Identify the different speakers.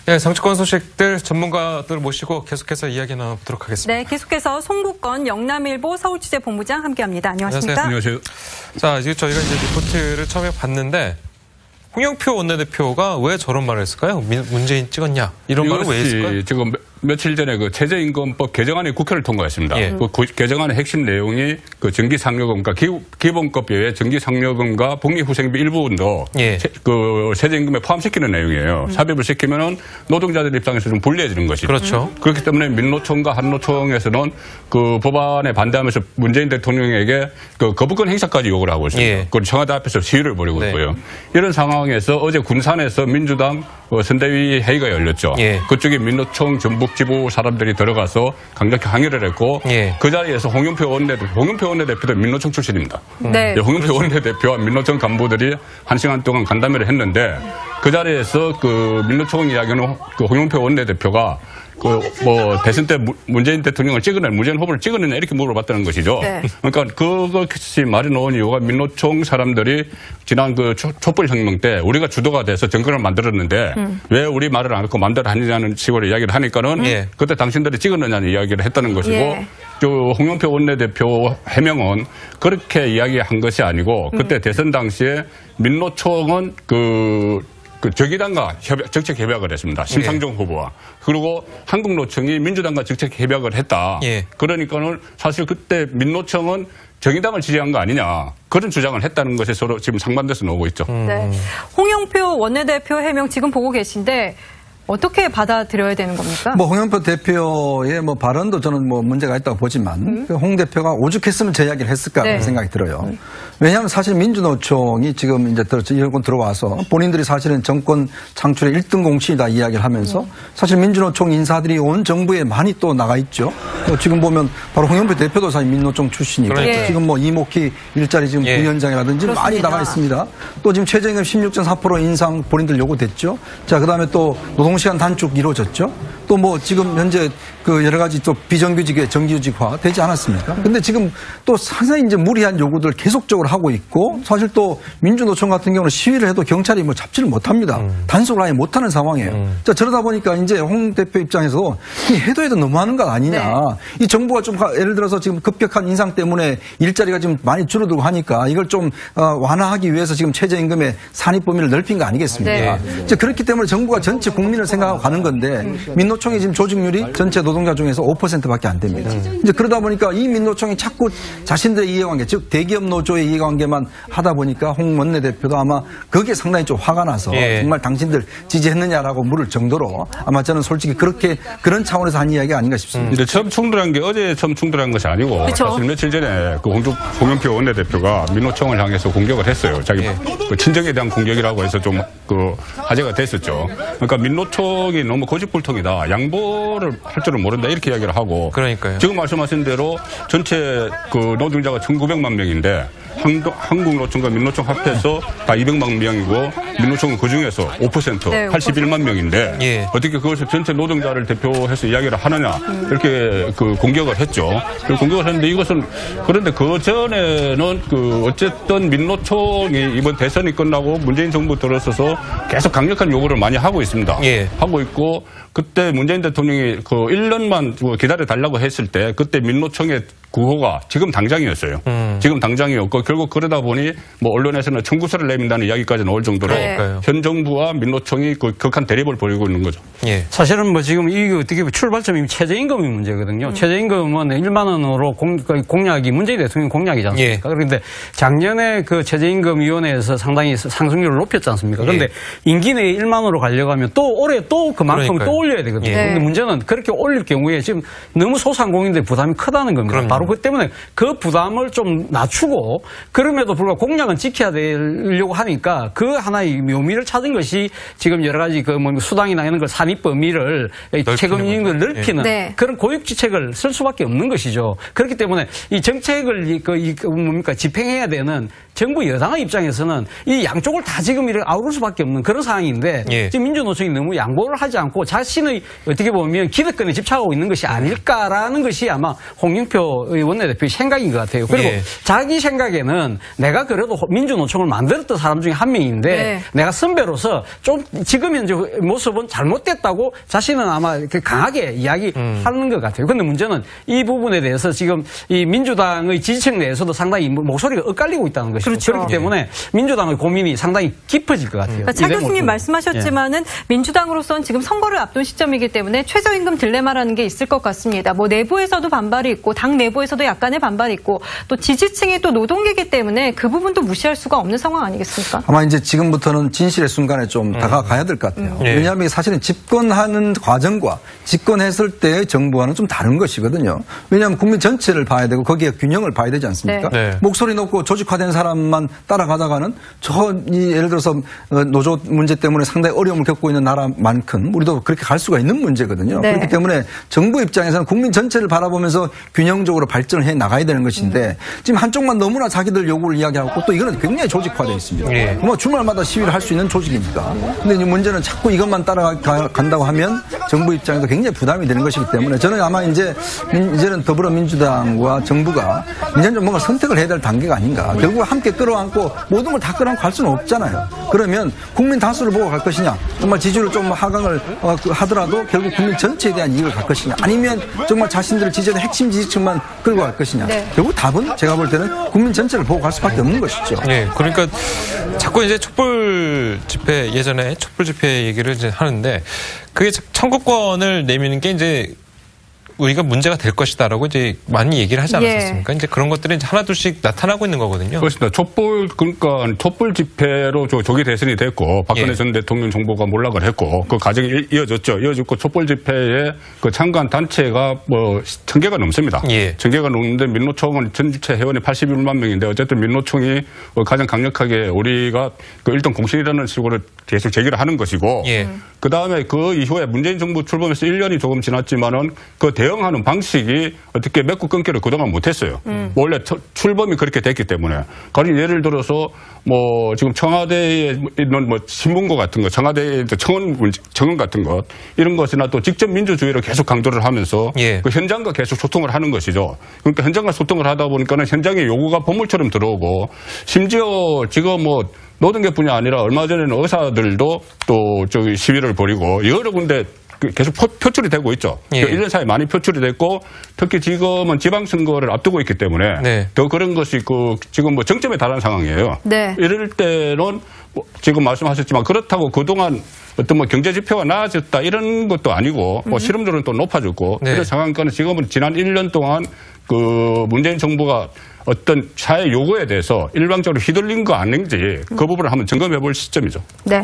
Speaker 1: 네, 정치권 소식들 전문가들 모시고 계속해서 이야기 나눠보도록 하겠습니다.
Speaker 2: 네, 계속해서 송국건 영남일보 서울취재본부장 함께합니다. 안녕하십니까?
Speaker 1: 안녕하세요. 자, 이제 저희가 이제 리포트를 처음에 봤는데 홍영표 원내대표가 왜 저런 말을 했을까요? 문재인 찍었냐? 이런 말을 왜 했을까요?
Speaker 3: 지금 며칠 전에 그 최저임금법 개정안이 국회를 통과했습니다.
Speaker 1: 예.
Speaker 3: 그 개정안의 핵심 내용이 그 정기상여금과 기본급 외에 정기상여금과 복리후생비 일부분도
Speaker 1: 예.
Speaker 3: 그 최저임금에 포함시키는 내용이에요. 삽입을 시키면은 노동자들 입장에서 좀 불리해지는 것이죠.
Speaker 1: 그렇죠.
Speaker 3: 그렇기 때문에 민노총과 한노총에서는 그 법안에 반대하면서 문재인 대통령에게 그 거부권 행사까지 요구를 하고 있습니다.
Speaker 1: 예.
Speaker 3: 그리고 청와대 앞에서 시위를 벌이고
Speaker 1: 네.
Speaker 3: 있고요. 이런 상황에서 어제 군산에서 민주당 선대위 회의가 열렸죠.
Speaker 1: 예.
Speaker 3: 그쪽에 민노총 전북지부 사람들이 들어가서 강력히 항의를 했고
Speaker 1: 예.
Speaker 3: 그 자리에서 홍영표 원내대표도 민노총 출신입니다.
Speaker 2: 네.
Speaker 3: 홍영표 원내대표와 민노총 간부들이 1시간 동안 간담회를 했는데 그 자리에서 그 민노총 이야기는 그 홍영표 원내대표가 대선 때 문재인 대통령을 문재인 후보를 찍어내냐 이렇게 물어봤다는 것이죠.
Speaker 2: 네.
Speaker 3: 그러니까 그것이 말이 나온 이유가 민노총 사람들이 지난 그 촛불혁명 때 우리가 주도가 돼서 정권을 만들었는데 왜 우리 말을 안 듣고 마음대로 하느냐는 식으로 이야기를 하니까는 그때 당신들이 찍어내냐는 이야기를 했다는 것이고
Speaker 2: 예.
Speaker 3: 홍영표 원내대표 해명은 그렇게 이야기한 것이 아니고 그때 대선 당시에 민노총은 그 저기당과 정책 협약을 했습니다. 심상정 후보와. 그리고 한국노총이 민주당과 정책 협약을 했다.
Speaker 1: 예.
Speaker 3: 그러니까는 사실 그때 민노총은 정의당을 지지한 거 아니냐. 그런 주장을 했다는 것이 서로 지금 상반돼서 나오고 있죠.
Speaker 2: 네. 홍영표 원내대표 해명 지금 보고 계신데 어떻게 받아들여야 되는 겁니까?
Speaker 4: 홍영표 대표의 발언도 저는 문제가 있다고 보지만 홍 대표가 오죽했으면 제 이야기를 했을까라는 생각이 들어요. 왜냐하면 사실 민주노총이 지금 이제 들어와서 본인들이 사실은 정권 창출의 1등 공신이다 이야기를 하면서 사실 민주노총 인사들이 온 정부에 많이 또 나가 있죠. 지금 보면 바로 홍영표 대표도 사실 민노총 출신이고 지금 이목희 일자리 지금 부위원장이라든지
Speaker 2: 그렇습니다.
Speaker 4: 많이 나가 있습니다. 또 지금 최저임금 16.4% 인상 본인들 요구됐죠. 자, 그다음에 또 노동시간 단축 이루어졌죠. 또 지금 현재 그 여러 가지 또 비정규직의 정규직화 되지 않았습니까? 근데 지금 또 상당히 이제 무리한 요구들 계속적으로 하고 있고 사실 또 민주노총 같은 경우는 시위를 해도 경찰이 잡지를 못합니다. 단속을 아예 못하는 상황이에요. 자, 저러다 보니까 이제 홍 대표 입장에서 해도 너무하는 것 아니냐.
Speaker 2: 네.
Speaker 4: 이 정부가 좀 예를 들어서 지금 급격한 인상 때문에 일자리가 지금 많이 줄어들고 하니까 이걸 좀 완화하기 위해서 지금 최저임금의 산입 범위를 넓힌 거 아니겠습니까? 네. 그렇기 때문에 정부가 전체 국민을 생각하고 가는 건데 민노총이 지금 조직률이 전체 노동자 중에서 5%밖에 안 됩니다. 이제 그러다 보니까 이 민노총이 자꾸 자신들의 이해관계, 즉 대기업 노조의 이해관계만 하다 보니까 홍 원내대표도 아마 거기에 상당히 좀 화가 나서 정말 당신들 지지했느냐라고 물을 정도로 아마 저는 솔직히 그런 차원에서 한 이야기가 아닌가 싶습니다.
Speaker 3: 근데 처음 충돌한 게 어제 처음 충돌한 것이 아니고
Speaker 2: 그쵸?
Speaker 3: 사실 며칠 전에 그 홍영표 원내대표가 민노총을 향해서 공격을 했어요. 자기 그 친정에 대한 공격이라고 해서 좀 화제가 됐었죠. 그러니까 민노총이 너무 고집불통이다. 양보를 할 줄은 모른다. 이렇게 이야기를 하고.
Speaker 1: 그러니까요.
Speaker 3: 지금 말씀하신 대로 전체 그 노동자가 1,900만 명인데 한국노총과 민노총 합해서 다 200만 명이고 민노총은 그중에서 5%
Speaker 2: 네,
Speaker 3: 81만 명인데 어떻게 그것을 전체 노동자를 대표해서 이야기를 하느냐 이렇게 그 공격을 했죠. 공격을 했는데 이것은 그런데 그 전에는 어쨌든 민노총이 이번 대선이 끝나고 문재인 정부 들어서서 계속 강력한 요구를 많이 하고 있습니다. 하고 있고 그때 문재인 대통령이 1년만 기다려 달라고 했을 때 그때 민노총의 구호가 지금 당장이었어요. 지금 당장이었고 결국 그러다 보니 언론에서는 청구서를 내민다는 이야기까지 나올 정도로 현 정부와 민노총이 극한 대립을 벌이고 있는 거죠.
Speaker 5: 사실은 지금 이게 어떻게 보면 출발점이 최저임금이 문제거든요. 최저임금은 1만 원으로 공약이 문재인 대통령 공약이지 않습니까? 그런데 작년에 그 최저임금위원회에서 상당히 상승률을 높였지 않습니까? 그런데 임기 내에 1만 원으로 가려고 하면 또 올해 또 그만큼 또 올려야 되거든요. 그런데 문제는 그렇게 올릴 경우에 지금 너무 소상공인들의 부담이 크다는 겁니다. 바로 그 때문에 그 부담을 좀 낮추고 그럼에도 불구하고 공약은 지켜야 되려고 하니까 그 하나의 묘미를 찾은 것이 지금 여러 가지 수당이나 이런 걸 산입 범위를 최저임금을 넓히는 그런 고육지책을 쓸 수밖에 없는 것이죠. 그렇기 때문에 이 정책을 집행해야 되는 정부 여당의 입장에서는 이 양쪽을 다 지금 이렇게 아우를 수밖에 없는 그런 상황인데 지금 민주노총이 너무 양보를 하지 않고 자신의 어떻게 보면 기득권에 집착하고 있는 것이 아닐까라는 것이 아마 홍영표 원내대표의 생각인 것 같아요. 그리고
Speaker 1: 예.
Speaker 5: 자기 생각에는 내가 그래도 민주노총을 만들었던 사람 중에 한 명인데
Speaker 2: 네.
Speaker 5: 내가 선배로서 좀 지금 현재 모습은 잘못됐다고 자신은 아마 강하게 이야기하는 것 같아요. 그런데 문제는 이 부분에 대해서 지금 이 민주당의 지지층 내에서도 상당히 목소리가 엇갈리고 있다는 것이죠.
Speaker 2: 그렇죠.
Speaker 5: 그렇기 때문에 민주당의 고민이 상당히 깊어질 것 같아요.
Speaker 2: 차 교수님 말씀하셨지만은 민주당으로서는 지금 선거를 앞둔 시점이기 때문에 최저임금 딜레마라는 게 있을 것 같습니다. 뭐 내부에서도 반발이 있고 당 내부에서도 약간의 반발이 있고 또 지지층이 또 노동계이기 때문에 그 부분도 무시할 수가 없는 상황 아니겠습니까?
Speaker 4: 아마 이제 지금부터는 진실의 순간에 좀 다가가야 될 것 같아요. 왜냐하면 사실은 집권하는 과정과 집권했을 때의 정부와는 좀 다른 것이거든요. 왜냐하면 국민 전체를 봐야 되고 거기에 균형을 봐야 되지 않습니까?
Speaker 1: 네. 네.
Speaker 4: 목소리 높고 조직화된 사람만 따라가다가는 예를 들어서 노조 문제 때문에 상당히 어려움을 겪고 있는 나라만큼 우리도 그렇게 갈 수가 있는 문제거든요.
Speaker 2: 네.
Speaker 4: 그렇기 때문에 정부 입장에서는 국민 전체를 바라보면서 균형적으로 발전을 해 나가야 되는 것인데 지금 한쪽만 너무나 자기들 요구를 이야기하고 또 이거는 굉장히 조직화되어 있습니다.
Speaker 1: 예.
Speaker 4: 뭐 주말마다 시위를 할 수 있는 조직입니다. 근데 이제 문제는 자꾸 이것만 따라간다고 하면 정부 입장에서 굉장히 부담이 되는 것이기 때문에 저는 아마 이제는 더불어민주당과 정부가 이제는 좀 뭔가 선택을 해야 될 단계가 아닌가. 결국 함께 끌어안고 모든 걸 다 끌어안고 갈 수는 없잖아요. 그러면 국민 다수를 보고 갈 것이냐, 정말 지지율을 좀 하강을 하더라도 결국 국민 전체에 대한 이익을 갈 것이냐, 아니면 정말 자신들을 지지하는 핵심 지지층만 끌고 갈 것이냐.
Speaker 2: 네.
Speaker 4: 결국 답은 제가 볼 때는 국민 전체를 보고 갈 수밖에 없는 것이죠.
Speaker 1: 네, 그러니까 자꾸 이제 촛불 집회, 예전에 촛불 집회 얘기를 이제 하는데 그게 청구권을 내미는 게 이제 우리가 문제가 될 것이다라고 이제 많이 얘기를 하지 않았습니까? 이제 그런 것들이 이제 하나둘씩 나타나고 있는 거거든요.
Speaker 3: 그렇습니다. 촛불 집회로 조기 대선이 됐고 박근혜 전 대통령 정부가 몰락을 했고 그 과정이 이어졌죠. 이어졌고 촛불 집회에 그 참가한 단체가 뭐 1000개가 넘습니다. 1000개가 넘는데 민노총은 전주체 회원이 81만 명인데 어쨌든 민노총이 가장 강력하게 우리가 그 일단 공신이라는 식으로 계속 제기를 하는 것이고 그 다음에 그 이후에 문재인 정부 출범해서 1년이 조금 지났지만은 그 대응하는 방식이 어떻게 맺고 끊기를 그동안 못했어요. 원래 출범이 그렇게 됐기 때문에. 가령 예를 들어서 뭐 지금 청와대에 있는 뭐 신문고 같은 거, 청와대의 청원 같은 것 이런 것이나 또 직접 민주주의를 계속 강조를 하면서 그 현장과 계속 소통을 하는 것이죠. 그러니까 현장과 소통을 하다 보니까는 현장의 요구가 보물처럼 들어오고 심지어 지금 뭐 노동계뿐이 아니라 얼마 전에는 의사들도 또 저기 시위를 벌이고 여러 군데 계속 표출이 되고 있죠. 1년 사이에 많이 표출이 됐고 특히 지금은 지방선거를 앞두고 있기 때문에 더 그런 것이 있고 지금 뭐 정점에 달한 상황이에요. 이럴 때는 지금 말씀하셨지만 그렇다고 그동안 어떤 뭐 경제 지표가 나아졌다 이런 것도 아니고 뭐 실업률은 또 높아졌고 그런 상황이니까 지금은 지난 1년 동안 그 문재인 정부가 어떤 사회 요구에 대해서 일방적으로 휘둘린 거 아닌지 그 부분을 한번 점검해 볼 시점이죠.
Speaker 2: 네.